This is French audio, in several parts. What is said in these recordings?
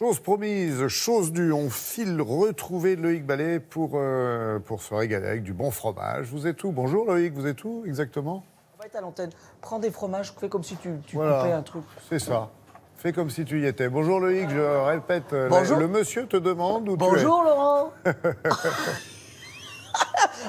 Chose promise, chose due, on file retrouver Loïc Ballet pour se régaler avec du bon fromage. Vous êtes où? Bonjour Loïc, vous êtes où exactement? On va être à l'antenne. Prends des fromages, fais comme si tu Voilà, coupais un truc. c'est ça. Fais comme si tu y étais. Bonjour Loïc, je répète, Bonjour. le monsieur te demande où Bonjour Laurent.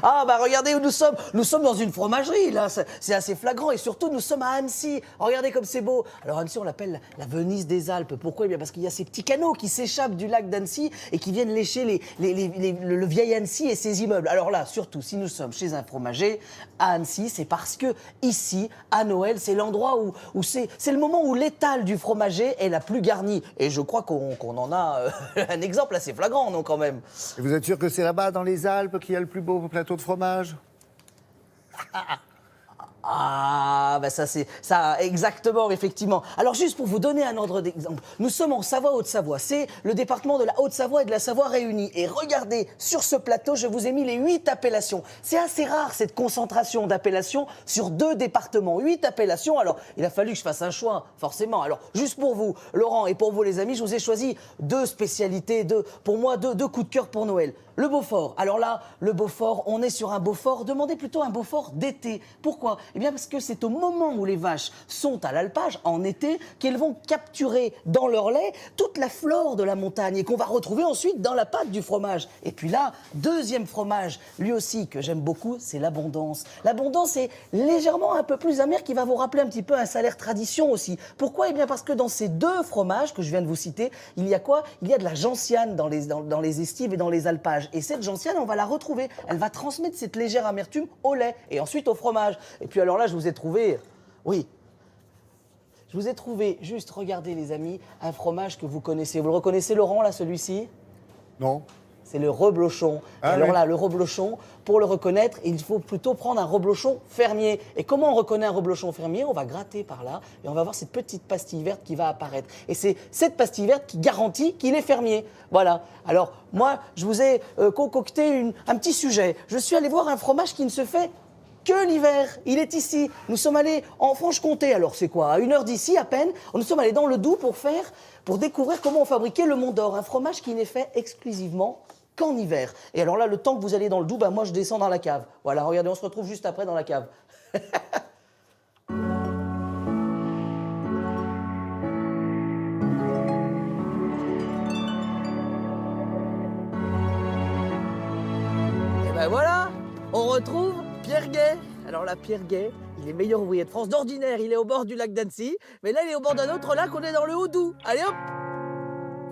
Ah bah regardez où nous sommes. Nous sommes dans une fromagerie là, c'est assez flagrant et surtout nous sommes à Annecy. Regardez comme c'est beau. Alors Annecy on l'appelle la Venise des Alpes. Pourquoi? Eh bien parce qu'il y a ces petits canaux qui s'échappent du lac d'Annecy et qui viennent lécher le vieil Annecy et ses immeubles. Alors là surtout si nous sommes chez un fromager à Annecy, c'est parce que ici à Noël c'est l'endroit où c'est le moment où l'étale du fromager est la plus garnie. Et je crois qu'on en a un exemple assez flagrant non quand même. Et vous êtes sûr que c'est là-bas dans les Alpes qu'il y a le plus beau plateau de fromage? Ah, bah ça, exactement, effectivement. Alors, juste pour vous donner un ordre d'exemple, nous sommes en Savoie, Haute-Savoie. C'est le département de la Haute-Savoie et de la Savoie réunis. Et regardez, sur ce plateau, je vous ai mis les 8 appellations. C'est assez rare, cette concentration d'appellations sur 2 départements. 8 appellations, alors il a fallu que je fasse un choix, forcément. Alors, juste pour vous, Laurent, et pour vous, les amis, je vous ai choisi 2 spécialités, pour moi, deux coups de cœur pour Noël. Le Beaufort. Alors là, le Beaufort, on est sur un Beaufort, demandez plutôt un Beaufort d'été. Pourquoi? Eh bien parce que c'est au moment où les vaches sont à l'alpage, en été, qu'elles vont capturer dans leur lait toute la flore de la montagne et qu'on va retrouver ensuite dans la pâte du fromage. Et puis là, deuxième fromage, lui aussi que j'aime beaucoup, c'est l'Abondance. L'Abondance est légèrement un peu plus amer, qui va vous rappeler un petit peu un salaire tradition aussi. Pourquoi? Eh bien parce que dans ces 2 fromages que je viens de vous citer, il y a quoi? Il y a de la gentiane dans les estives et dans les alpages. Et cette gentiane, on va la retrouver. Elle va transmettre cette légère amertume au lait et ensuite au fromage. Et puis alors là, je vous ai trouvé... Oui. Je vous ai trouvé, juste, regardez les amis, un fromage que vous connaissez. Vous le reconnaissez, Laurent, là, celui-ci? Non. C'est le reblochon. Ah, alors oui. là, le reblochon, pour le reconnaître, il faut plutôt prendre un reblochon fermier. Et comment on reconnaît un reblochon fermier? On va gratter par là et on va voir cette petite pastille verte qui va apparaître. Et c'est cette pastille verte qui garantit qu'il est fermier. Voilà. Alors, moi, je vous ai concocté un petit sujet. Je suis allé voir un fromage qui ne se fait que l'hiver. Il est ici. Nous sommes allés en Franche-Comté. Alors, c'est quoi? À 1 heure d'ici, à peine. Nous sommes allés dans le Doubs pour découvrir comment on fabriquait le Mont d'Or. Un fromage qui n'est fait exclusivement qu'en hiver. Et alors là, le temps que vous allez dans le Doubs, bah, moi, je descends dans la cave. Voilà, regardez, on se retrouve juste après dans la cave. Et ben voilà, on retrouve Pierre Gay. Alors là, Pierre Gay, il est meilleur ouvrier de France. D'ordinaire, il est au bord du lac d'Annecy. Mais là, il est au bord d'un autre lac, on est dans le Haut-Doubs. Allez hop!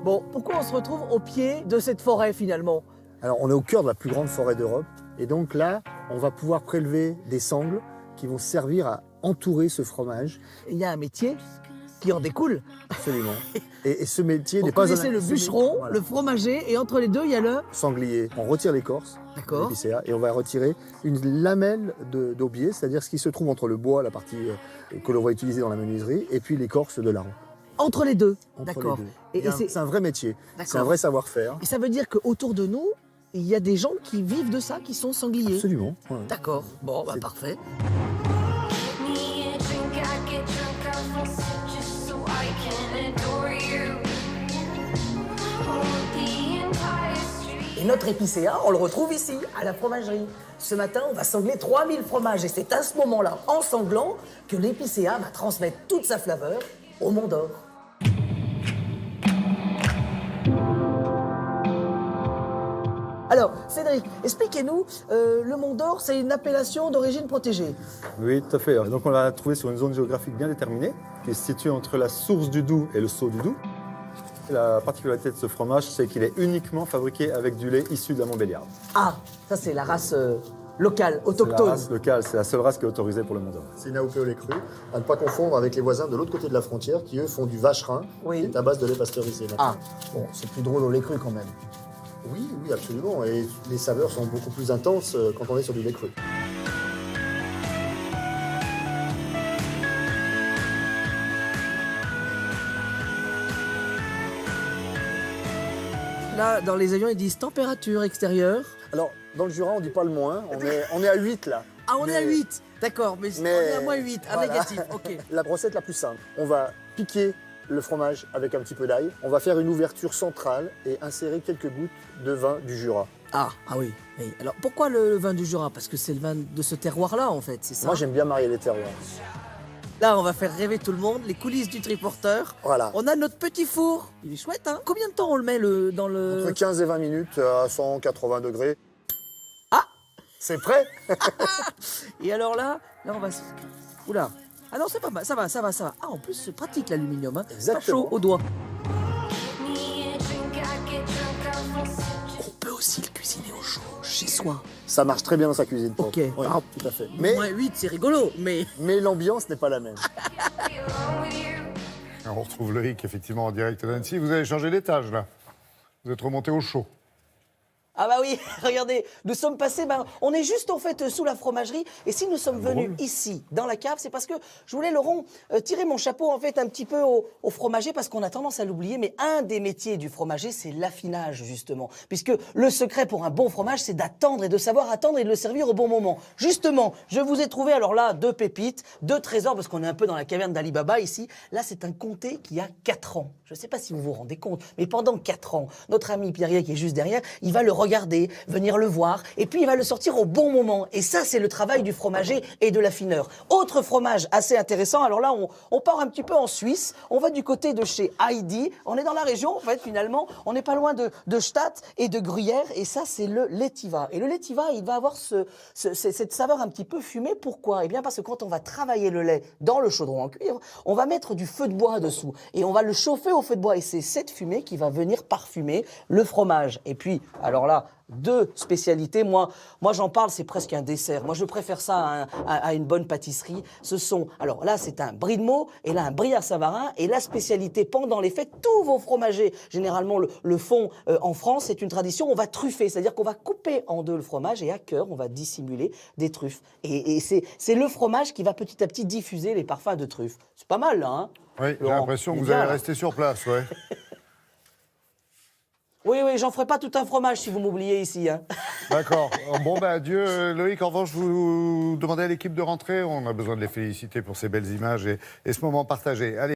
Bon, pourquoi on se retrouve au pied de cette forêt finalement? Alors, on est au cœur de la plus grande forêt d'Europe. Et donc là, on va pouvoir prélever des sangles qui vont servir à entourer ce fromage. Il y a un métier qui en découle. Absolument. Et ce métier Vous n'est pas connaissez le bûcheron, Voilà. le fromager, et entre les deux, il y a le... Sanglier. On retire l'écorce, D'accord. l'épicéa, et on va retirer une lamelle d'aubier, c'est-à-dire ce qui se trouve entre le bois, la partie que l'on va utiliser dans la menuiserie, et puis l'écorce de larron. Entre les deux. Entre D'accord. les deux. C'est un vrai métier. C'est un vrai savoir-faire. Et ça veut dire qu'autour de nous, il y a des gens qui vivent de ça, qui sont sangliers. Absolument. Ouais. D'accord. Bon, bah C'est- parfait. Et notre épicéa, on le retrouve ici, à la fromagerie. Ce matin, on va sangler 3000 fromages. Et c'est à ce moment-là, en sanglant, que l'épicéa va transmettre toute sa flaveur au Mont d'Or. Alors, Cédric, expliquez-nous, le Mont d'Or, c'est une appellation d'origine protégée. Oui, tout à fait. Donc on l'a trouvé sur une zone géographique bien déterminée, qui se situe entre la source du Doubs et le seau du Doubs. La particularité de ce fromage, c'est qu'il est uniquement fabriqué avec du lait issu de la Montbéliarde. Ah, ça c'est la race locale, C'est la autochtone. race locale, c'est la seule race qui est autorisée pour le Mont d'Or. C'est une AOP au lait cru, à ne pas confondre avec les voisins de l'autre côté de la frontière qui, eux, font du vacherin, Oui. qui est à base de lait pasteurisé. Ah, bon, c'est plus drôle au lait cru quand même. Oui, oui, absolument. Et les saveurs sont beaucoup plus intenses quand on est sur du lait cru. Là, dans les avions, ils disent température extérieure. Alors, dans le Jura, on ne dit pas le moins. On est à 8 là. Ah, on est à Mais- 8. D'accord, mais on est à moins 8, à voilà. négatif. Ok. La recette la plus simple, on va piquer le fromage avec un petit peu d'ail. On va faire une ouverture centrale et insérer quelques gouttes de vin du Jura. Ah oui, oui. Alors pourquoi le vin du Jura? Parce que c'est le vin de ce terroir-là, en fait, c'est ça? Moi, j'aime bien marier les terroirs. Là, on va faire rêver tout le monde, les coulisses du triporteur. Voilà. On a notre petit four. Il est chouette, hein? Combien de temps on le met dans le... Entre 15 et 20 minutes à 180 degrés. Ah! C'est prêt? Et alors là, on va... Oula. Ah non, c'est pas mal, ça va. Ah, en plus, c'est pratique l'aluminium, hein? Exactement. Pas chaud au doigt. On peut aussi le cuisiner au chaud, chez soi. Ça marche très bien dans sa cuisine. Ok. Oui, Ah, tout à fait. Mais, Moins 8, c'est rigolo, mais... l'ambiance n'est pas la même. On retrouve Loïc, effectivement, en direct d'Annecy. Vous avez changé d'étage, là. Vous êtes remonté au chaud. Ah bah oui, regardez, nous sommes passés, on est juste en fait sous la fromagerie, et si nous sommes venus ici, dans la cave, c'est parce que je voulais, Laurent, tirer mon chapeau en fait un petit peu au fromager, parce qu'on a tendance à l'oublier, mais un des métiers du fromager, c'est l'affinage, justement. Puisque le secret pour un bon fromage, c'est d'attendre et de savoir attendre et de le servir au bon moment. Justement, je vous ai trouvé alors là 2 pépites, 2 trésors, parce qu'on est un peu dans la caverne d'Ali Baba ici. Là, c'est un comté qui a 4 ans. Je ne sais pas si vous vous rendez compte, mais pendant 4 ans, notre ami Pierrier qui est juste derrière, il va le regarder, venir le voir, et puis il va le sortir au bon moment. Et ça, c'est le travail du fromager et de l'affineur. Autre fromage assez intéressant, alors là, on part un petit peu en Suisse, on va du côté de chez Heidi, on est dans la région, en fait, finalement, on n'est pas loin de Stadt et de Gruyère, et ça, c'est le Letiva. Et le Letiva, il va avoir cette saveur un petit peu fumée. Pourquoi? Eh bien, parce que quand on va travailler le lait dans le chaudron en cuivre, on va mettre du feu de bois dessous, et on va le chauffer au feu de bois, et c'est cette fumée qui va venir parfumer le fromage. Et puis, alors là, 2 spécialités. Moi j'en parle, c'est presque un dessert. Moi, je préfère ça à une bonne pâtisserie. Ce sont, alors là, c'est un brie de Meaux et là, un brie à Savarin. Et la spécialité, pendant les fêtes, tous vos fromagers, généralement, le font en France. C'est une tradition. On va truffer, c'est-à-dire qu'on va couper en 2 le fromage et à cœur, on va dissimuler des truffes. Et c'est le fromage qui va petit à petit diffuser les parfums de truffes. C'est pas mal, là, hein? Oui, j'ai Laurent, l'impression que il est vous bien, allez là. rester sur place, ouais. Oui, j'en ferai pas tout un fromage si vous m'oubliez ici, hein. D'accord. Bon, adieu, Loïc. En revanche, vous demandez à l'équipe de rentrer. On a besoin de les féliciter pour ces belles images et ce moment partagé. Allez.